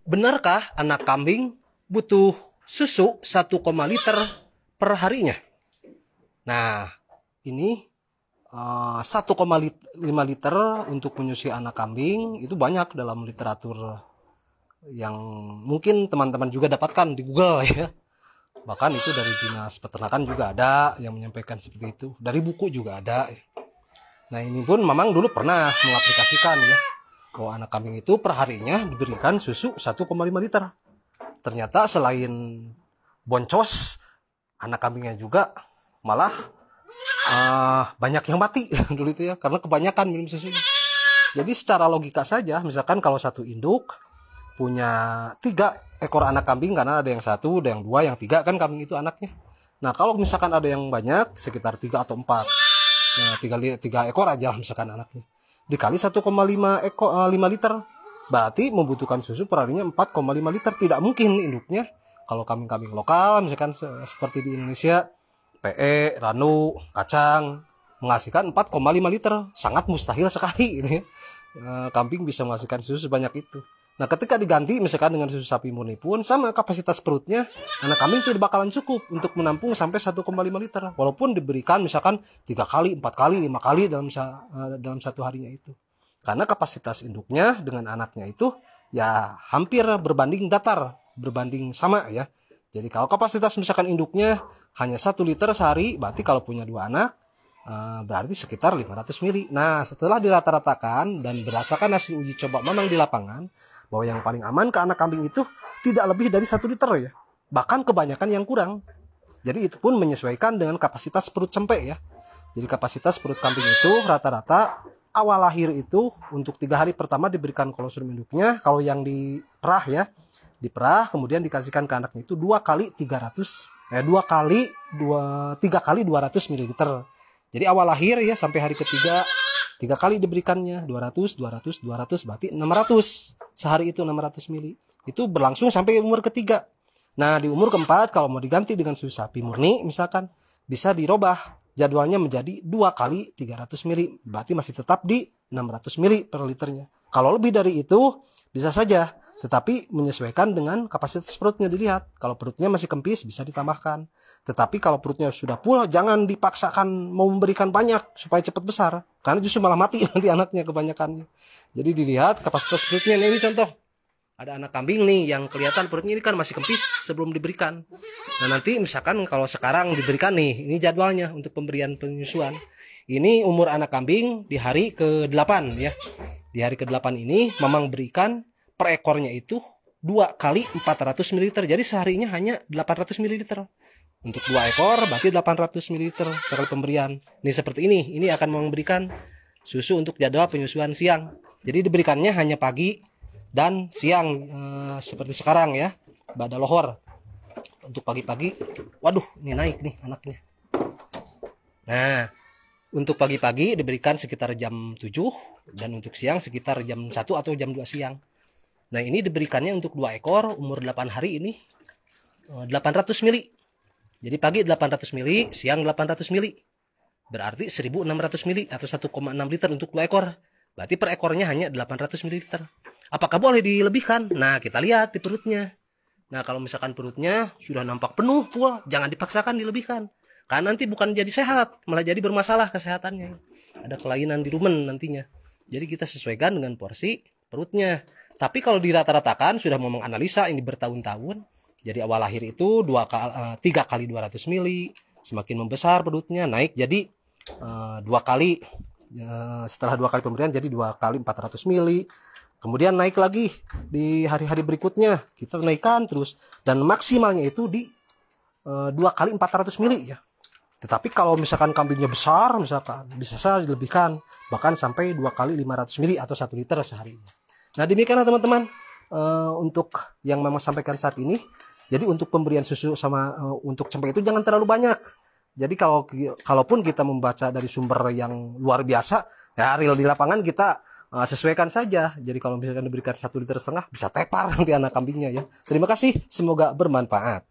Benarkah anak kambing butuh susu 1, liter per harinya? Nah, ini 1,5 liter untuk menyusui anak kambing itu banyak dalam literatur yang mungkin teman-teman juga dapatkan di Google ya. Bahkan itu dari Dinas Peternakan juga ada yang menyampaikan seperti itu. Dari buku juga ada. Nah, ini pun memang dulu pernah mengaplikasikan ya, bahwa anak kambing itu per harinya diberikan susu 1,5 liter. Ternyata selain boncos, anak kambingnya juga malah banyak yang mati dulu itu ya, karena kebanyakan minum susunya. Jadi secara logika saja, misalkan kalau satu induk punya 3 ekor anak kambing, karena ada yang 1, ada yang 2, yang 3 kan kambing itu anaknya. Nah, kalau misalkan ada yang banyak, sekitar 3 atau 4, nah 3 ekor aja misalkan anaknya, dikali 1,5 liter, berarti membutuhkan susu per harinya 4,5 liter. Tidak mungkin induknya, kalau kambing-kambing lokal misalkan seperti di Indonesia, PE, Ranu, Kacang, menghasilkan 4,5 liter. Sangat mustahil sekali ini. Kambing bisa menghasilkan susu sebanyak itu. Nah, ketika diganti misalkan dengan susu sapi murni pun sama kapasitas perutnya, anak kambing tidak bakalan cukup untuk menampung sampai 1,5 liter. Walaupun diberikan misalkan 3 kali, 4 kali, 5 kali dalam satu harinya itu. Karena kapasitas induknya dengan anaknya itu ya hampir berbanding datar, berbanding sama ya. Jadi kalau kapasitas misalkan induknya hanya 1 liter sehari, berarti kalau punya 2 anak, berarti sekitar 500 mili. Nah, setelah dirata-ratakan dan berdasarkan hasil uji coba memang di lapangan, bahwa yang paling aman ke anak kambing itu tidak lebih dari 1 liter ya. Bahkan kebanyakan yang kurang. Jadi itu pun menyesuaikan dengan kapasitas perut cempe ya. Jadi kapasitas perut kambing itu rata-rata awal lahir itu untuk 3 hari pertama diberikan kolostrum induknya. Kalau yang diperah ya, diperah kemudian dikasihkan ke anaknya itu 2 kali 300 3 kali 200 ml. Jadi awal lahir ya sampai hari ketiga 3 kali diberikannya 200 berarti 600. Sehari itu 600 mili. Itu berlangsung sampai umur ketiga. Nah, di umur keempat kalau mau diganti dengan susu sapi murni misalkan, bisa dirubah jadwalnya menjadi 2 kali 300 mili. Berarti masih tetap di 600 mili per liternya. Kalau lebih dari itu bisa saja, tetapi menyesuaikan dengan kapasitas perutnya dilihat. Kalau perutnya masih kempis bisa ditambahkan. Tetapi kalau perutnya sudah full, jangan dipaksakan mau memberikan banyak supaya cepat besar. Karena justru malah mati nanti anaknya kebanyakannya. Jadi dilihat kapasitas perutnya. Nah, ini contoh. Ada anak kambing nih yang kelihatan perutnya ini kan masih kempis sebelum diberikan. Nah, nanti misalkan kalau sekarang diberikan nih, ini jadwalnya untuk pemberian penyusuan. Ini umur anak kambing di hari ke-8 ya. Di hari ke-8 ini memang berikan per ekornya itu 2 kali 400 ml. Jadi seharinya hanya 800 ml. Untuk 2 ekor berarti 800 ml sekali pemberian. Ini seperti ini. Ini akan memberikan susu untuk jadwal penyusuan siang. Jadi diberikannya hanya pagi dan siang seperti sekarang ya. Pada lohor. Untuk pagi-pagi, waduh, ini naik nih anaknya. Nah, untuk pagi-pagi diberikan sekitar jam 7 dan untuk siang sekitar jam 1 atau jam 2 siang. Nah, ini diberikannya untuk 2 ekor umur 8 hari ini 800 mili. Jadi pagi 800 mili, siang 800 mili. Berarti 1600 mili atau 1,6 liter untuk 2 ekor. Berarti per ekornya hanya 800 ml. Apakah boleh dilebihkan? Nah, kita lihat di perutnya. Nah, kalau misalkan perutnya sudah nampak penuh full, jangan dipaksakan dilebihkan. Karena nanti bukan jadi sehat, malah jadi bermasalah kesehatannya. Ada kelainan di rumen nantinya. Jadi kita sesuaikan dengan porsi perutnya. Tapi kalau dirata-ratakan sudah mau menganalisa ini bertahun-tahun. Jadi awal lahir itu 3 kali 200 mili. Semakin membesar perutnya naik jadi 2 kali. Setelah 2 kali pemberian jadi 2 kali 400 mili. Kemudian naik lagi di hari-hari berikutnya. Kita naikkan terus. Dan maksimalnya itu di 2 kali 400 mili ya. Tetapi kalau misalkan kambingnya besar, misalkan bisa saja dilebihkan bahkan sampai 2 kali 500 mili atau 1 liter sehari. Nah, demikianlah teman-teman untuk yang Mama sampaikan saat ini. Jadi untuk pemberian susu sama untuk cempe itu jangan terlalu banyak. Jadi kalaupun kita membaca dari sumber yang luar biasa, ya real di lapangan kita sesuaikan saja. Jadi kalau misalkan diberikan 1,5 liter bisa tepar nanti anak kambingnya ya. Terima kasih, semoga bermanfaat.